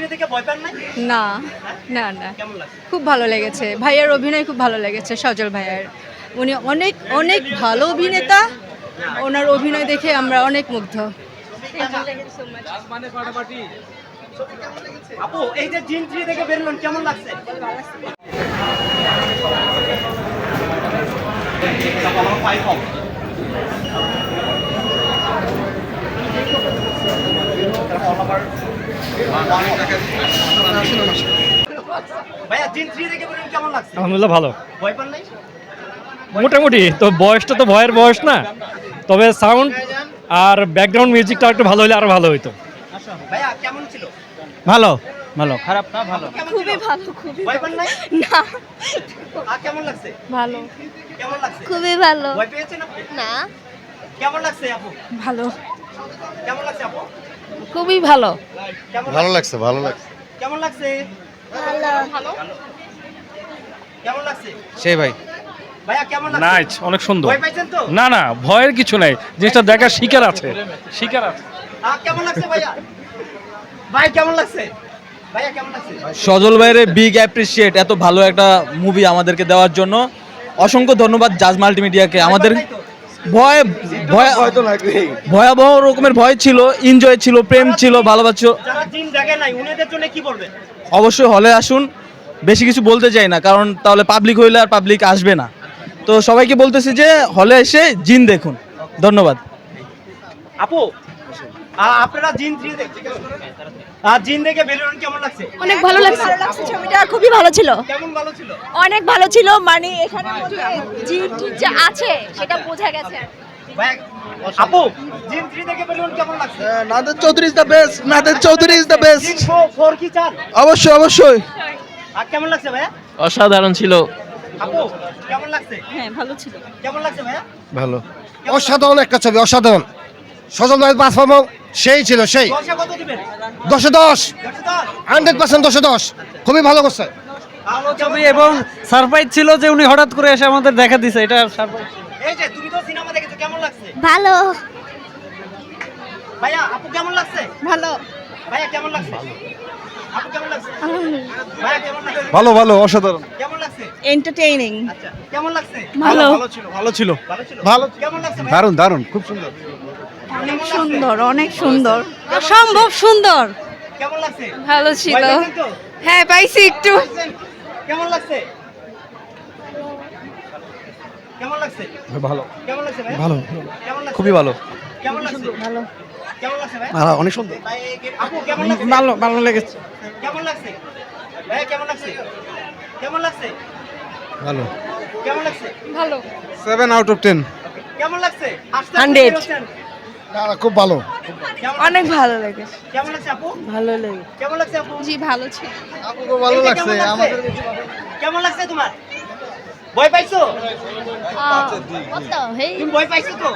Three থেকে ভয় পান নাই? না না না, কেমন লাগছে? খুব ভালো লেগেছে। ভাইয়ার অভিনয় খুব ভালো লেগেছে, সজল ভাইয়ার। উনি অনেক অনেক ভালো অভিনেতা, ওনার অভিনয় দেখে আমরা অনেক মুগ্ধ। আপু এই যে জিন থ্রি থেকে বেরোলেন কেমন লাগছে? ভাইয়া জিন থ্রি থেকে বেরোলেন কেমন লাগছে? আলহামদুলিল্লাহ ভালো, ভয় পান নাই? মোটামুটি। তো বয়সটা তো ভয়ের বয়স না, তবে সাউন্ড আর ব্যাকগ্রাউন্ড মিউজিকটা একটু ভালো হলে আরো ভালো হতো। ভাইয়া কেমন ছিল? ভালো ভালো, খারাপ না, ভালো। খুবই ভালো, খুবই ভয় পান নাই? না, কেমন লাগছে? ভালো, কেমন লাগছে? খুবই ভালো। ভয় পেয়েছেন আপনি? না, কেমন লাগছে আপু? ভালো, কেমন লাগছে আপু? খুবই ভালো। ভালো লাগছে, ভালো লাগছে। কেমন লাগছে? ভালো। কেমন লাগছে? সেই ভাই ভাইয়া কেমন লাগছে? নাইস, অনেক সুন্দর। ভয় পাইছেন তো? না না, ভয়ের কিছু নাই, জিনিসটা দেখার শিকার আছে, শিকার আছে। কেমন লাগছে ভাইয়া? ভাই কেমন লাগছে? ভাইয়া কেমন লাগছে? সজল ভাইয়ের বিগ অ্যাপ্রিসিয়েট এত ভালো একটা মুভি আমাদেরকে দেওয়ার জন্য। অসংখ্য ধন্যবাদ জাজ মাল্টিমিডিয়াকে। আমাদের ভয় ভয় হয়তো লাগবেই। ভয়াবহ রকমের ভয় ছিল, এনজয় ছিল, প্রেম ছিল, ভালোবাসা ছিল। যারা জিন দেখে নাই উনাদের জন্য কি বলবেন? অবশ্যই হলে আসুন। বেশি কিছু বলতে চাই না, কারণ তাহলে পাবলিক হইলে আর পাবলিক আসবে না। তো সবাইকে বলতেছি যে হলে এসে জিন দেখুন। ধন্যবাদ। আপু আপনারা জিন থ্রি জিন দেখে বেরোলেন কেমন লাগছে? অনেক ভালো লাগছে, ছবিটা খুবই ভালো ছিল, কেমন ভালো ছিল? অনেক ভালো ছিল। মানে এখানে জিন যা আছে সেটা বোঝা গেছে। ভাইয়া আপু জিন থ্রি দেখে বেরোলেন কেমন লাগছে? Nader Chowdhury is the best, Nader Chowdhury is the best. জিন ফোর কি চান? অবশ্যই অবশ্যই। কেমন লাগছে ভাইয়া? অসাধারণ ছিল। আপু কেমন লাগছে? হ্যাঁ, ভালো ছিল। কেমন লাগছে ভাইয়া? ভালো, অসাধারণ একটা ছবি, অসাধারণ। সজল ভাইয়ের পারফরম্যান্স সেই ছিল, সেই। 10-এ কত দিবেন? 10-এ 10, 10-10? 100% 10-এ 10। খুবই ভালো করছে। ছবি এবং সারপ্রাইজ ছিল যে উনি হঠাৎ করে এসে আমাদের দেখা দিছে, এটা সারপ্রাইজ। এই যে তুমি তো সিনেমা দেখেছো, কেমন লাগছে? ভালো, ভাইয়া আপু কেমন লাগছে? ভালো, ভাইয়া কেমন লাগছে? আপু কেমন লাগছে? ভাইয়া কেমন লাগছে? ভালো ভালো, অসাধারণ। কেমন লাগছে? এন্টারটেইনিং, আচ্ছা কেমন লাগছে? ভালো, ছিল, ভালো ছিল, ভালো ছিল? ভালো। কেমন লাগছে ভাইয়া? দারুণ দারুণ, খুব সুন্দর। অনেক সুন্দর, অনেক সুন্দর, অসম্ভব সুন্দর। কেমন লাগছে? ভালো ছিল। ভয় পেয়েছেন তো? হ্যাঁ, পাইছি একটু। কেমন লাগছে? কেমন লাগছে? ভালো কেমন লাগছে ভাই? ভালো, কেমন লাগছে? খুবই ভালো। কেমন লাগছে? ভালো। কেমন লাগছে ভাই? অনেক সুন্দর। আপু কেমন লাগছে? ভালো, ভালো লেগেছে। কেমন লাগছে? ভাই কেমন লাগছে? কেমন লাগছে? ভালো। কেমন লাগছে? ভালো, 7 out of 10। কেমন লাগছে? আসতে 100 পেরেছেন? খুব ভালো। কেমন অনেক ভালো লেগেছে। কেমন লাগছে আপু? ভালো লেগেছে। কেমন লাগছে আপু? জি, ভালো ছিল। আপুকে ভালো এই যে লাগছে। কেমন লাগছে? আমাদের কেমন লাগছে তোমার? ভয় পাইছো? তুমি ভয় পাইছো তো?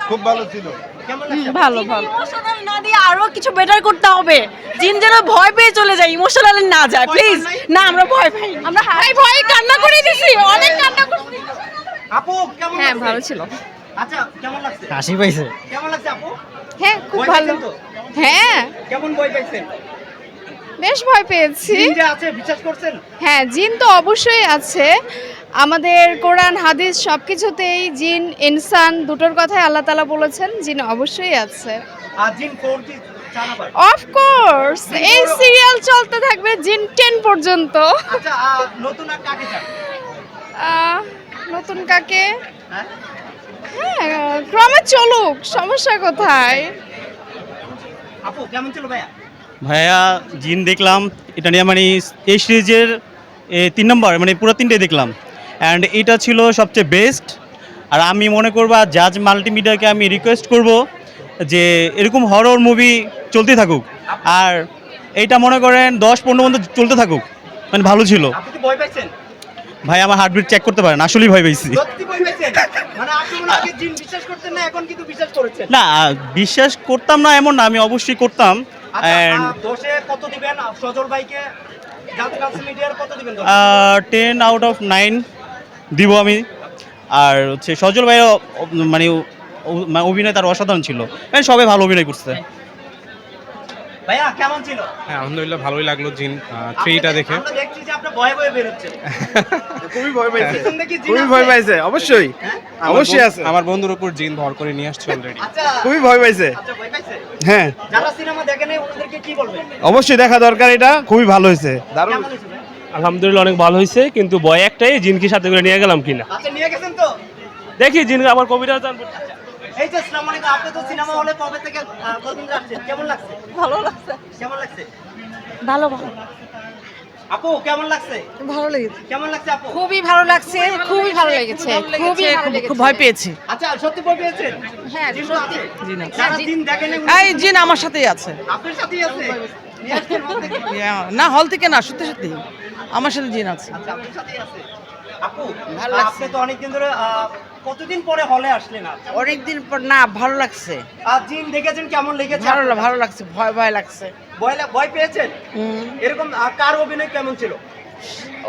খুব ভালো ছিল। কেমন লাগছে? ভালো, ভালো। ইমোশনাল না দিয়ে আরো কিছু বেটার করতে হবে। জিন যেন ভয় পেয়ে চলে যায়, ইমোশনাল না যায়, প্লিজ। না, আমরা ভয় পাই। আমরা ভয় কান্না করে দিছি, অনেক কান্না করছি। আপু কেমন হ্যাঁ, লাগছে? ভালো ছিল। আচ্ছা কেমন লাগছে? হাসি পাইছে। কেমন লাগছে আপু? হ্যাঁ, খুব ভয় ভালো। পাইছেন তো? হ্যাঁ, কেমন ভয় পাইছেন? বেশ ভয় পেয়েছি। জিন যে আছে বিশ্বাস করছেন? হ্যাঁ, জিন তো অবশ্যই আছে। আমাদের কোরআন হাদিস সবকিছুতেই জিন ইনসান দুটোর কথাই আল্লাহ তাআলা বলেছেন, জিন অবশ্যই আছে। আর জিন ফোর কি চান আবার? অফ কোর্স, এই সিরিয়াল চলতে থাকবে জিন 10 পর্যন্ত। আচ্ছা নতুন আর কাকে চান? নতুন কাকে? হ্যাঁ হ্যাঁ, ক্রমে চলুক, সমস্যা কোথায়? আপু কেমন ছিল ভাইয়া? ভাইয়া জিন দেখলাম, এটা নিয়ে মানে এই সিরিজের 3 নম্বর, মানে পুরো 3টে দেখলাম, অ্যান্ড এটা ছিল সবচেয়ে বেস্ট। আর আমি মনে করবো জাজ মাল্টিমিডিয়াকে আমি রিকোয়েস্ট করব যে এরকম হরর মুভি চলতে থাকুক, আর এইটা মনে করেন 10-15 পর্যন্ত চলতে থাকুক, মানে ভালো ছিল। আপনি কি ভয় পাইছেন? ভাই আমার হার্টবিট চেক করতে পারেন, আসলেই ভয় পেয়েছি। সত্যি ভয় পাইছেন? মানে আপনি মনে আগে জিন বিশ্বাস করতেন না, এখন কিন্তু বিশ্বাস করেছেন? না, বিশ্বাস করতাম না এমন না, আমি অবশ্যই করতাম। আচ্ছা অ্যান্ড 10-এ কত দিবেন সজল ভাইকে? জাজ মাল্টিমিডিয়ার কত দিবেন? 10 out of 9 দিব আমি। আর হচ্ছে সজল ভাইয়ের মানে অভিনয় তার অসাধারণ ছিল, মানে সবাই ভালো অভিনয় করছে। ভাইয়া কেমন ছিল? হ্যাঁ আলহামদুলিল্লাহ ভালোই লাগলো জিন 3টা দেখে। আমরা দেখছি যে আপনি ভয়ে ভয়ে বের হচ্ছেন। খুবই ভয় পাইছে, পিছন থেকে জিন খুবই আছে? ভয় পাইছে, অবশ্যই হ্যাঁ? অবশ্যই আছে, আমার বন্ধুর উপর জিন ভর করে নিয়ে আসছে অলরেডি। আচ্ছা খুবই ভয় পাইছে। আচ্ছা ভয় পাইছে? হ্যাঁ যারা সিনেমা দেখে নাই ওনাদেরকে কি বলবেন? অবশ্যই দেখা দরকার, এটা খুবই ভালো হয়েছে, দারুণ। কেমন হয়েছে ভাই? আলহামদুলিল্লাহ অনেক ভালো হয়েছে, কিন্তু ভয় একটাই জিনকে সাথে করে নিয়ে গেলাম কিনা। আচ্ছা নিয়ে গেছেন তো? দেখি জিন আবার কবিতা জানবো। এই যে আসসালামু আলাইকুম, আপনি তো সিনেমা হলে কবে থেকে কতদিন যাচ্ছেন? কেমন লাগছে? ভালো লাগছে কেমন লাগছে? ভালো ভালো আপু কেমন লাগছে? ভালো লেগেছে কেমন লাগছে আপু? খুবই ভালো লাগছে, খুবই ভালো লেগেছে, খুবই ভালো লেগেছে। খুব ভয় পেয়েছি। আচ্ছা সত্যি ভয় পেয়েছেন? হ্যাঁ জিন তো আছে? জিন আছে। যারা জিন দেখে নাই এই জিন আমার সাথেই আছে। আপনার সাথেই আছে? নিয়ে আসছেন হল থেকে? না হল থেকে না, সত্যি সত্যি আমার সাথে জিন আছে। আচ্ছা আপনার সাথেই আছে। আপু ভালো লাগছে। আপনি তো অনেকদিন ধরে কতদিন পরে হলে আসলেন আজ? অনেকদিন পর না, ভালো লাগছে, আর জিন দেখেছেন কেমন লেগেছে? ভালো লাগছে, ভয় ভয় লাগছে। ভয় পেয়েছেন? এরকম কার অভিনয় কেমন ছিল?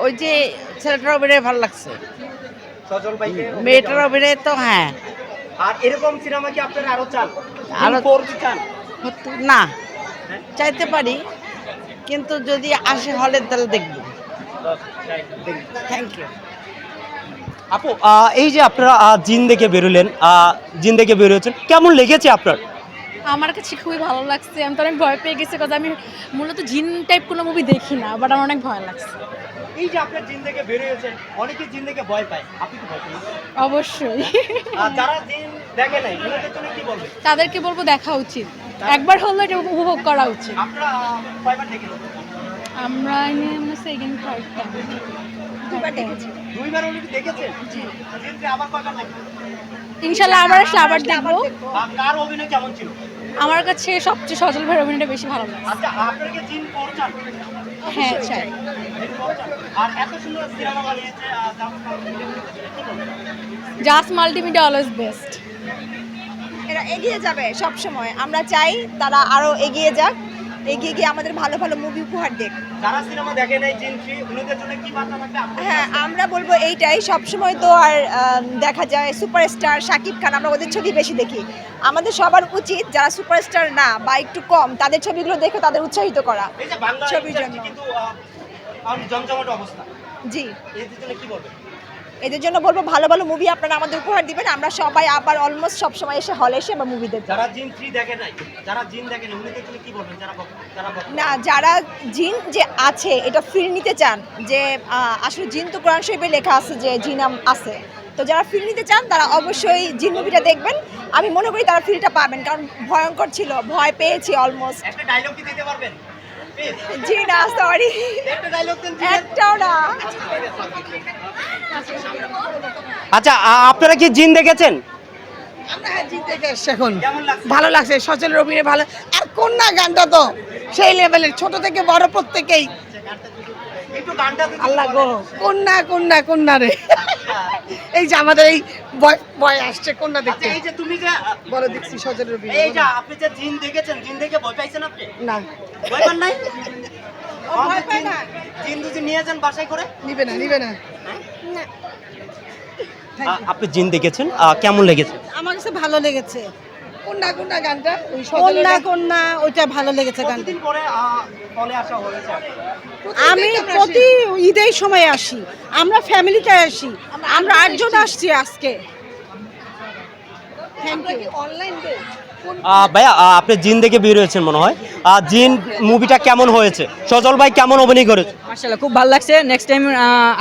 ওই যে ছেলেটার অভিনয় ভালো লাগছে, সজল ভাইকে? মেয়েটার অভিনয় তো হ্যাঁ। আর এরকম সিনেমা কি আপনারা আরো চান? আরো ফোর চান? না চাইতে পারি, কিন্তু যদি আসে হলে তাহলে দেখবো। Thank you. আপু এই যে আপনারা জিন দেখে বেরোলেন, জিন দেখে বেরোয়েছেন, কেমন লেগেছে আপনার? আমার কাছে খুবই ভালো লাগছে। আমি তো অনেক ভয় পেয়ে গেছি, কারণ আমি মূলত জিন টাইপ কোনো মুভি দেখি না, বাট আমার অনেক ভয় লাগছে। এই যে আপনার জিন দেখে বেরিয়েছেন, অনেকে জিন দেখে ভয় পায়, আপনি কি ভয় পান? অবশ্যই আর যারা জিন দেখে নাই ওনাদের জন্য কি বলবেন? তাদেরকে বলবো দেখা উচিত, একবার হলে এটা উপভোগ করা উচিত। আপনারা কয়বার দেখেছেন? আমরা সেকেন্ড থার্ড টাইম দুবার দেখেছি। দুইবার অলরেডি দেখেছেন? জি। জিনকে আবার কয়বার দেখবেন? ইনশাআল্লাহ আবার আসলে আবার দেখবো। কার অভিনয় কেমন ছিল? আমার কাছে সবচেয়ে সজল ভাইয়ের অভিনয়টা বেশি ভালো লাগে। আচ্ছা আপনারা কি জিন করছেন? হ্যাঁ চাই। আর এত সুন্দর সিনেমা বানিয়েছে জাস্ট মাল্টিমিডিয়া অলওয়েজ বেস্ট। এরা এগিয়ে যাবে সব সময়, আমরা চাই তারা আরো এগিয়ে যাক, এগিয়ে গিয়ে আমাদের ভালো ভালো মুভি উপহার দেখ। যারা সিনেমা দেখে নাই জিন 3 ওনাদের জন্য কি বার্তা থাকবে আপনাদের? হ্যাঁ আমরা বলবো এইটাই, সব সময় তো আর দেখা যায় সুপারস্টার শাকিব খান, আমরা ওদের ছবি বেশি দেখি। আমাদের সবার উচিত যারা সুপারস্টার না বা একটু কম, তাদের ছবিগুলো দেখে তাদের উৎসাহিত করা এই যে বাংলা ছবির জন্য। কিন্তু জমজমাট অবস্থা, জি এদের জন্য কি বলবেন? এদের জন্য বলবো ভালো ভালো মুভি আপনারা আমাদের উপহার দিবেন, আমরা সবাই আবার অলমোস্ট সব সময় এসে হলে এসে বা মুভি দেখব। যারা জিন 3 দেখে নাই, যারা জিন দেখে নাই ওনাদের জন্য কি বলবেন? না, যারা জিন যে আছে এটা ফিল নিতে চান, যে আসলে জিন তো কোরআন শরীফে লেখা আছে যে জিন আছে, তো যারা ফিল নিতে চান তারা অবশ্যই জিন মুভিটা দেখবেন। আমি মনে করি তারা ফিলটা পাবেন, কারণ ভয়ঙ্কর ছিল, ভয় পেয়েছি অলমোস্ট। একটা ডায়লগ কি দিতে পারবেন? জি না, সরি, একটা ডায়লগ দেন। একটাও না। আচ্ছা আপনারা কি জিন দেখেছেন? আমরা জিন দেখে এসছি এখন, কেমন লাগছে? ভালো লাগছে, সচলের অভিনয় ভালো। আর কন্যা গানটা তো সেই লেভেলের, ছোট থেকে বড় প্রত্যেকেই। একটু গানটা যদি আল্লাহ বলেন। গো, কন্যা কন্যা কন্যা রে। এই যে আমাদের এই ভয় আসছে কন্যা আচ্ছা দেখতে, এই যে তুমি যে বড় দেখছি সচলের অভিনয়। এই যে আপনি যে জিন দেখেছেন, জিন দেখে ভয় পাইছেন আপনি? না ভয় পান নাই? ভয় পায় না। জিন যদি নিয়ে যান বাসায় করে? নিবে না, নিবে না। আপনি জিন দেখেছেন, কেমন লেগেছে? আমার কাছে ভালো লেগেছে কন্যা কন্যা গানটা, ওই কন্যা কন্যা ওইটা ভালো লেগেছে গানটা। কতদিন পরে হলে আসা হয়েছে? আমি প্রতি ঈদের সময় আসি, আমরা ফ্যামিলিতে আসি, আমরা 8 জন আসছি আজকে। অনলাইন ভাইয়া আপনি জিন দেখে বের হয়েছেন মনে হয়, জিন মুভিটা কেমন হয়েছে? সজল ভাই কেমন অভিনয় করেছে? মাশাআল্লাহ খুব ভালো লাগছে। নেক্সট টাইম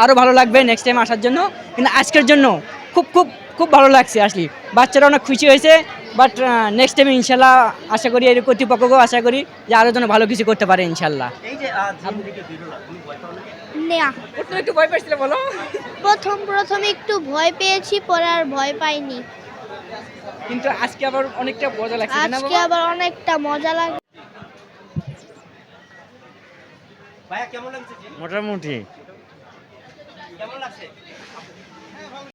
আরো ভালো লাগবে, নেক্সট টাইম আসার জন্য। কিন্তু আজকের জন্য খুব খুব খুব ভালো লাগছে আসলে, বাচ্চারা অনেক খুশি হয়েছে। বাট নেক্সট টাইম ইনশাল্লাহ আশা করি, এর কর্তৃপক্ষকেও আশা করি যে আরো যেন ভালো কিছু করতে পারে ইনশাল্লাহ। এই যে জিন দেখে বের হলো, তুমি ভয় পাও না? না, তুমি একটু ভয় পাইছিলে বলো? প্রথম একটু ভয় পেয়েছি, পরে আর ভয় পাইনি। কিন্তু আজকে আবার অনেকটা মজা লাগছে না আজকে বাবা? আবার অনেকটা মজা লাগে। ভাইয়া কেমন লাগছে জিন? মোটামুটি কেমন লাগছে?